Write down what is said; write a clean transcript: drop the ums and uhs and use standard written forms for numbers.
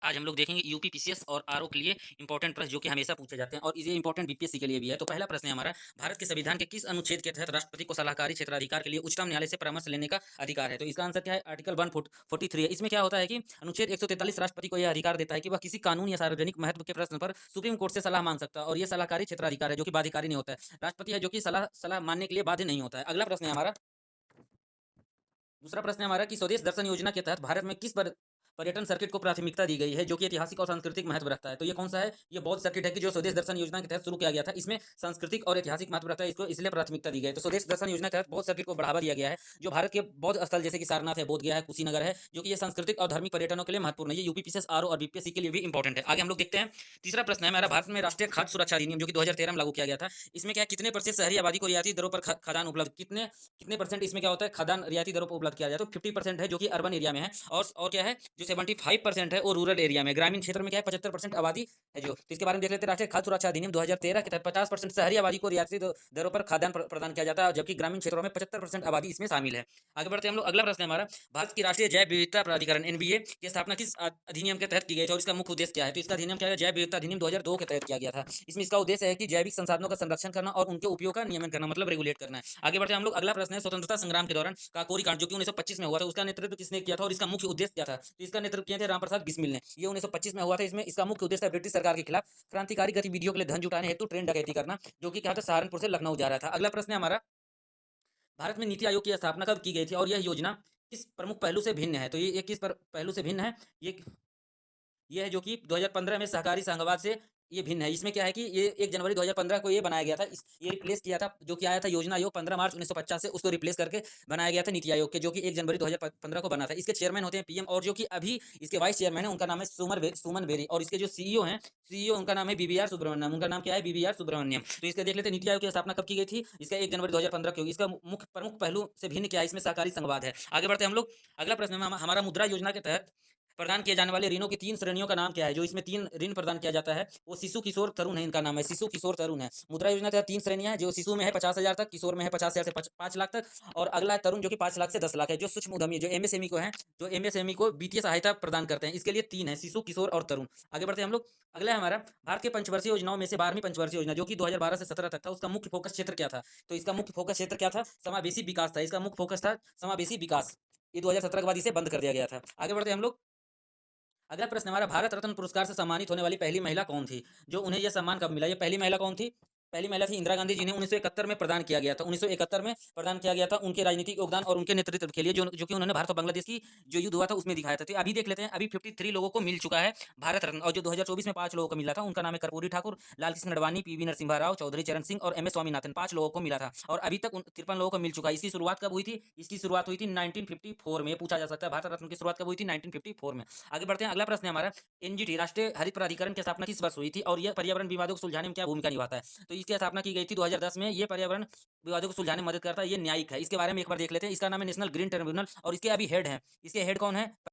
आज हम लोग देखेंगे यूपी पीसीएस और आरओ के लिए इंपॉर्टेंट प्रश्न जो कि हमेशा पूछे जाते हैं और ये इंपॉर्टेंट बीपीएससी के लिए भी है। तो पहला प्रश्न है हमारा, भारत के संविधान के किस अनुच्छेद के तहत राष्ट्रपति को सलाहकारी क्षेत्राधिकार के लिए उच्चतम न्यायालय से परामर्श लेने का अधिकार है? तो इसका आंसर क्या है? आर्टिकल 143 है। इसमें क्या होता है कि अनुच्छेद 143 राष्ट्रपति को यह अधिकार देता है कि वह किसी कानून या सार्वजनिक महत्व के प्रश्न पर सुप्रीम कोर्ट से सलाह मांग सकता है, और यह सलाहकारी क्षेत्राधिकार है जो कि बाध्यकारी नहीं होता है। राष्ट्रपति है जो कि सलाह सलाह मानने के लिए बाध्य नहीं होता है। अगला प्रश्न है हमारा, दूसरा प्रश्न है हमारा कि स्वदेश दर्शन योजना के तहत भारत में किस पर्यटन सर्किट को प्राथमिकता दी गई है जो कि ऐतिहासिक और सांस्कृतिक महत्व रखता है? तो ये कौन सा है? ये बौद्ध सर्किट है कि जो स्वदेश दर्शन योजना के तहत शुरू किया गया था। इसमें सांस्कृतिक और ऐतिहासिक महत्व रखता है, इसको इसलिए प्राथमिकता दी गई है। तो स्वदेश दर्शन योजना के तहत बौद्ध सर्किट को बढ़ावा दिया गया है, जो भारत के बौद्ध स्थल जैसे कि सारनाथ है, बोध गया है, कुशीनगर है, जो कि ये सांस्कृतिक और धार्मिक पर्यटनों के लिए महत्वपूर्ण है। ये यूपीपीसीएस आरओ और बीपीएससी के लिए भी इंपॉर्टेंट है। आगे हम लोग देखते हैं, तीसरा प्रश्न है हमारा, भारत में राष्ट्रीय खाद्य सुरक्षा अधिनियम जो कि 2013 में लागू किया गया था, इसमें क्या कितने प्रतिशत शहरी आबादी को रियायती दरों पर खाद्यान्न उपलब्ध, कितने कितने परसेंट इसमें क्या होता है, खाद्यान्न रियायती दरों पर उपलब्ध किया जाए? तो 50% है जो कि अर्बन एरिया में है, और क्या है, जो 75% है वो रूरल एरिया में। ग्रामीण क्षेत्र में क्या है, 75% आबादी है जो। तो इसके बारे में देख लेते हैं। राष्ट्रीय खाद्य सुरक्षा अधिनियम 2013 के तहत 50% शहरी आबादी को रियायती दरों पर खाद्यान्न प्रदान किया जाता है, जबकि ग्रामीण क्षेत्रों में 75% आबादी इसमें शामिल है। आगे बढ़ते हैं हम लोग। अगला प्रश्न है हमारा, भारत की राष्ट्रीय जैव विविधता प्राधिकरण एनबीए की स्थापना किस अधिनियम के तहत की गई थी और इसका मुख्य उद्देश्य क्या है? तो इसका अधिनियम क्या है? जैव विविधता अधिनियम 2002 के तहत किया गया था। इसमें इसका उद्देश्य है कि जैविक संसाधनों का संरक्षण करना और उनके उपयोग का नियमन करना, मतलब रेगुलेट करना है। आगे बढ़ते हैं हम लोग। अगला प्रश्न है, स्वतंत्रता संग्राम के दौरान काकोरी कांड जो कि 1925 में हुआ था, उसका नेतृत्व किसने किया था और इसका मुख्य उद्देश्य क्या था? तो इसका नेतृत्व किया था रामप्रसाद बिस्मिल ने। ये 1925 में हुआ था। इसमें इसका मुख्य उद्देश्य था ब्रिटिश सरकार के खिलाफ क्रांतिकारी गतिविधियों के लिए धन जुटाने हेतु ट्रेन डकैती करना, जो कि क्या था, सहारनपुर से लखनऊ जा रहा था। अगला प्रश्न है हमारा, भारत में नीति आयोग की स्थापना कब की गई थी और यह योजना किस प्रमुख पहलू से भिन्न है? तो ये किस पहलू से भिन्न है? ये ये है जो कि 2015 में सहकारी संघवाद से ये भिन्न है। इसमें क्या है कि ये 1 जनवरी 2015 को ये बनाया गया था। ये रिप्लेस किया था, जो कि आया था योजना आयोग 15 मार्च 1950 से, उसको रिप्लेस करके बनाया गया था नीति आयोग के, जो कि 1 जनवरी 2015 को बना था। इसके चेयरमैन होते हैं पीएम, और जो कि अभी इसके वाइस चेयरमैन है उनका नाम है सुमन बेरी, और इसके जो सीईओ हैं, सीईओ उनका नाम है बीवीआर सुब्रमण्यम। उनका नाम क्या है? बीवीआर सुब्रमण्यम। तो इसका देख लेते हैं, नीति आयोग की स्थापना कब की गई थी? इसका 1 जनवरी 2015 की होगी। इसका मुख्य प्रमुख पहलू से भिन्न क्या है? इसमें सहकारी संघवाद है। आगे बढ़ते हैं हम लोग। अगला प्रश्न है हमारा, मुद्रा योजना के तहत प्रदान किए जाने वाले ऋणों की 3 श्रेणियों का नाम क्या है? जो इसमें 3 ऋण प्रदान किया जाता है, वो शिशु, किशोर, तरुण है। इनका नाम है शिशु, किशोर, तरुण है। मुद्रा योजना के तहत 3 श्रेणियां हैं, जो शिशु में है 50,000 तक, किशोर में है 50,000 से 5 लाख तक, और अगला है तरुण जो कि 5 लाख से 10 लाख है। जो सूक्ष्म उद्यमी, जो एमएसएमई को है, जो एमएसएमई को वित्तीय सहायता प्रदान करते हैं, इसके लिए 3 है, शिशु, किशोर और तरुण। आगे बढ़ते हैं हम लोग। अगला है हमारा, भारत के पंचवर्षीय योजनाओं में से 12वीं पंचवर्षीय योजना जो कि 2012 से 17 तक था, उसका मुख्य फोकस क्षेत्र क्या था? तो इसका मुख्य फोकस क्षेत्र क्या था? समावेशी विकास था। इसका मुख्य फोकस था समावेशी विकास। ये 2017 के बाद इसे बंद कर दिया गया था। आगे बढ़ते हैं हम लोग। अगला प्रश्न हमारा, भारत रत्न पुरस्कार से सम्मानित होने वाली पहली महिला कौन थी? जो उन्हें यह सम्मान कब मिला? ये पहली महिला कौन थी? पहली महिला थी इंदिरा गांधी, जिन्हें 1971 में प्रदान किया गया था। 1971 में प्रदान किया गया था, उनके राजनीतिक योगदान और उनके नेतृत्व के लिए, जो कि उन्होंने भारत और बांग्लादेश की जो युद्ध हुआ था उसमें दिखाया था। तो अभी देख लेते हैं, अभी 53 लोगों को मिल चुका है भारत रत्न, और जो 2024 में 5 लोगों को मिला था, उनका नाम है कर्पूरी ठाकुर, लाल कृष्ण अडवाणी, पीवी नरसिम्हा राव, चौधरी चरण सिंह और एम एस स्वामीनाथन। 5 लोगों को मिला था, और अभी तक 53 लोगों को मिल चुका है। इसकी शुरुआत कब हुई थी? इसकी शुरुआत हुई थी 1954 में। पूछा जा सकता है भारत रत्न की शुरुआत कब हुई थी? 1954 में। आगे बढ़ते हैं। अगला प्रश्न है हमारा, एनजीटी राष्ट्रीय हरित प्राधिकरण की स्थापना किस वर्ष हुई थी और यह पर्यावरण विवादों को सुलझाने में क्या भूमिका निभाता है? तो इसकी स्थापना की गई थी 2010 में। ये पर्यावरण विवादों को सुलझाने में मदद करता है, ये न्यायिक है। इसके बारे में एक बार देख लेते हैं। इसका नाम है नेशनल ग्रीन ट्रिब्यूनल, और इसके अभी हेड हैं। इसके हेड कौन है?